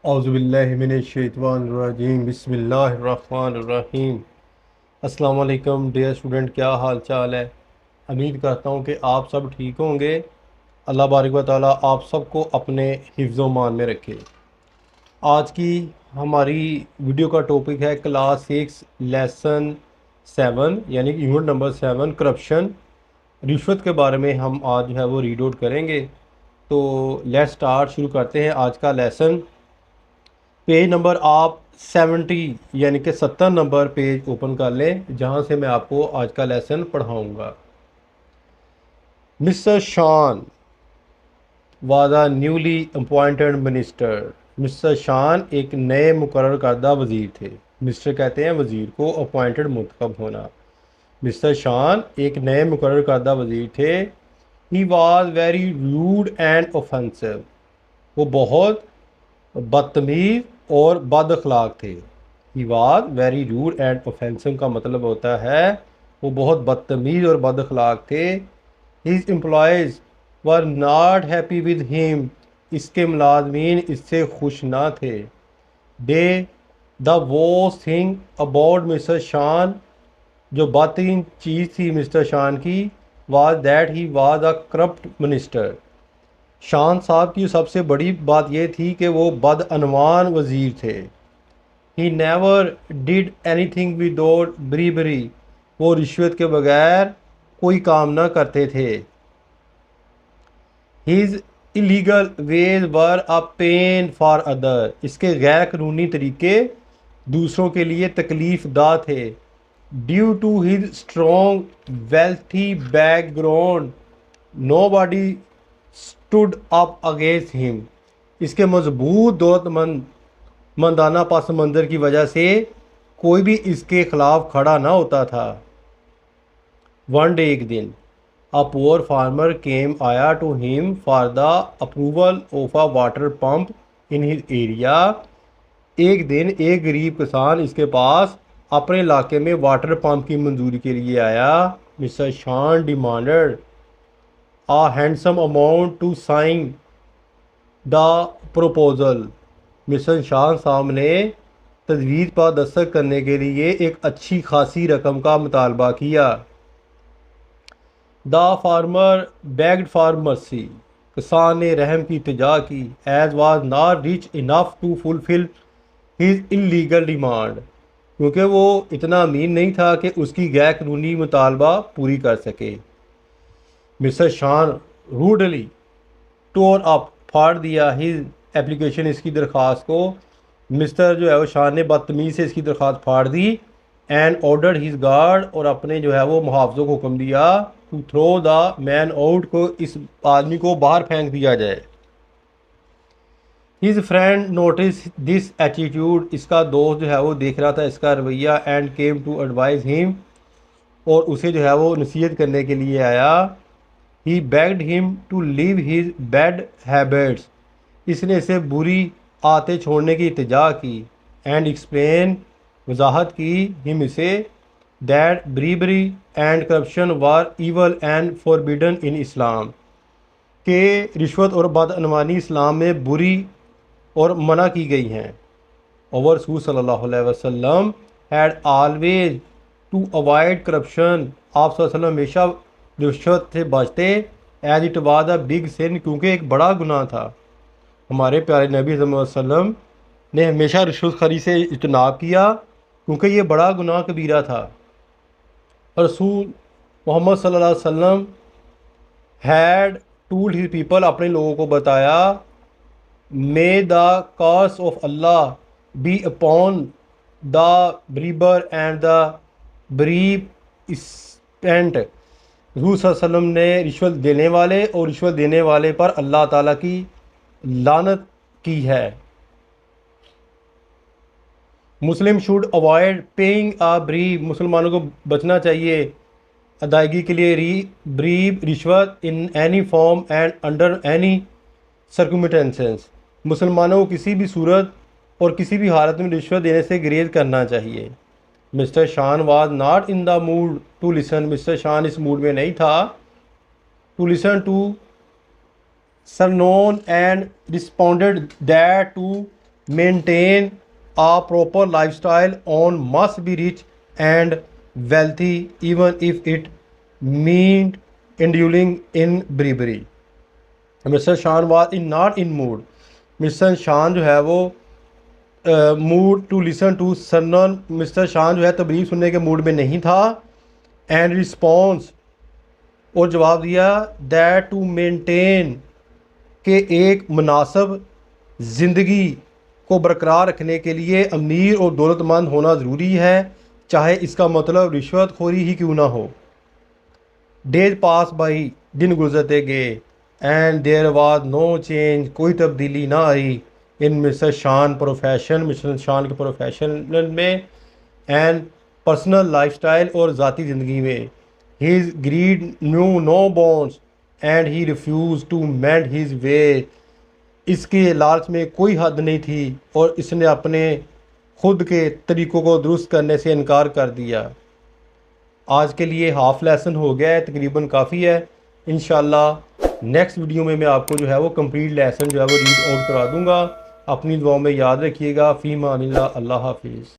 औज़ुबिल्लाहिमिनश्शैतानिर्रजीम बिस्मिल्लाहिर्रहमानिर्रहीम। अस्सलाम वालेकुम डियर स्टूडेंट, क्या हाल चाल है। उम्मीद करता हूँ कि आप सब ठीक होंगे। अल्लाह बारिक व तआला आप सबको अपने हिफ्ज़ व मान में रखे। आज की हमारी वीडियो का टॉपिक है क्लास 6 लेसन 7 यानी कि यूनिट नंबर 7 करप्शन। रिश्वत के बारे में हम आज जो है वो रीड आउट करेंगे। तो लेट्स स्टार्ट, शुरू करते हैं आज का लेसन। पेज नंबर आप 70 यानी कि 70 नंबर पेज ओपन कर लें, जहां से मैं आपको आज का लेसन पढ़ाऊंगा। Mister Shan was a newly appointed minister. Mister शान एक नए मुकर्रर करदा वज़ीर थे। मिस्टर कहते हैं वज़ीर को, अपॉइंटेड मुंतखब होना। मिस्टर शान एक नए मुकर्रर करदा वज़ीर थे। He was very rude and offensive. वो बहुत बदतमीज़ और बद अखलाक थे। He was very rude and offensive का मतलब होता है वो बहुत बदतमीज़ और बद अखलाक थे। His employees were not happy with him. इसके मुलाजमीन इससे खुश ना थे। They the worst thing about mister Shan, जो बदतरीन चीज़ थी मिस्टर शान की, was that he was a corrupt minister. Shan साहब की सबसे बड़ी बात यह थी कि वो बदअनवान वज़ीर थे। He never did anything without bribery. वो रिश्वत के बगैर कोई काम ना करते थे। His illegal ways were a pain for other. इसके गैर कानूनी तरीके दूसरों के लिए तकलीफ दा थे। Due to his strong wealthy background nobody stood up against him. इसके मजबूत दौलतमंद मंदाना पस मंज़र की वजह से कोई भी इसके खिलाफ खड़ा ना होता था। वन डे, एक दिन, अ पुअर फार्मर केम आया to him for the approval of a water pump in his area. एक दिन एक गरीब किसान इसके पास अपने इलाके में वाटर पंप की मंजूरी के लिए आया। मिस्टर शान demanded a handsome amount to sign the proposal। Mister शान साहब ने तजवीज़ पर दस्तखत करने के लिए एक अच्छी खासी रकम का मुतालबा किया। The farmer begged for mercy. किसान ने रहम की इल्तिजा की। As was not rich enough to fulfil his illegal demand, क्योंकि वो इतना अमीर नहीं था कि उसकी गैर कानूनी मुतालबा पूरी कर सके। मिस्टर शान रूडली टोर अप, फाड़ दिया हिज एप्लीकेशन, इसकी दरख्वास्त को। मिस्टर जो है वो शान ने बदतमीज़ी से इसकी दरख्वास्त फाड़ दी। एंड ऑर्डर हिज गार्ड, और अपने जो है वो मुहाफ़िज़ों को हुक्म दिया to throw the man out, को इस आदमी को बाहर फेंक दिया जाए। His friend notice this attitude. इसका दोस्त जो है वो देख रहा था इसका रवैया। And came to advice him, और उसे जो है वो नसीहत करने के लिए आया। He begged him to leave his bad habits. इसने इसे बुरी आदतें छोड़ने की इल्तिजा की। एंड एक्सप्लेन, वजाहत की, हिम इसे, that bribery and corruption were evil and forbidden in Islam, के रिश्वत और बदअनवानी इस्लाम में बुरी और मना की गई हैं। और रसूल सल्लल्लाहु अलैहि वसल्लम had always to avoid corruption. आप सल्लल्लाहु अलैहि वसल्लम हमेशा रिश्वत से बचते। As it was a big sin, क्योंकि एक बड़ा गुनाह था। हमारे प्यारे नबी सल्लल्लाहु अलैहि वसल्लम ने हमेशा रिश्वतखोरी से इज्तनाब किया, क्योंकि ये बड़ा गुनाह कबीरा था। रसूल मोहम्मद सल्लल्लाहु अलैहि वसल्लम हैड टूल्ड हिज पीपल, अपने लोगों को बताया, may the curse of Allah be upon the briber and the bribe spent. रसूल सल्लल्लाहु अलैहि वसल्लम ने रिश्वत देने वाले और रिश्वत देने वाले पर अल्लाह ताला की लानत की है। Muslim should avoid paying a bribe. मुसलमानों को बचना चाहिए अदायगी के लिए ब्रीब रिश्वत in any form and under any circumstances. मुसलमानों को किसी भी सूरत और किसी भी हालत में रिश्वत देने से गुरेज करना चाहिए। Mister Shan was not in the mood to listen. Mister Shan इस मूड में नहीं था to listen to sermon, and responded that to maintain a proper lifestyle on must be rich and wealthy even if it meant indulging in bribery. Mister Shan was in not in mood. Mister Shan जो है वो mood to listen to sermon, mister Shan जो है तबलीग सुनने के mood में नहीं था। एंड रिस्पॉन्स, और जवाब दिया दैट टू मेंटेन, के एक मुनासिब ज़िंदगी को बरकरार रखने के लिए अमीर और दौलतमंद होना ज़रूरी है, चाहे इसका मतलब रिश्वत खोरी ही क्यों ना हो। डेज पास बाई, दिन गुजरते गए। And there was no change, कोई तब्दीली ना आई। In mister Shan profession, mister Shan के प्रोफेशन में एंड पर्सनल लाइफस्टाइल, और ज़ाती ज़िंदगी में। His greed knew no bounds and he refused to mend his way. इसके लालच में कोई हद नहीं थी और इसने अपने खुद के तरीक़ों को दुरुस्त करने से इनकार कर दिया। आज के लिए हाफ लेसन हो गया है, तकरीबन काफ़ी है। इंशाल्लाह नेक्स्ट वीडियो में मैं आपको जो है वो कंप्लीट लेसन जो है वो रीड आउट करा दूँगा। अपनी दुआओं में याद रखिएगा। फ़ीमा अनिल्लाह, अल्लाह हाफिज़।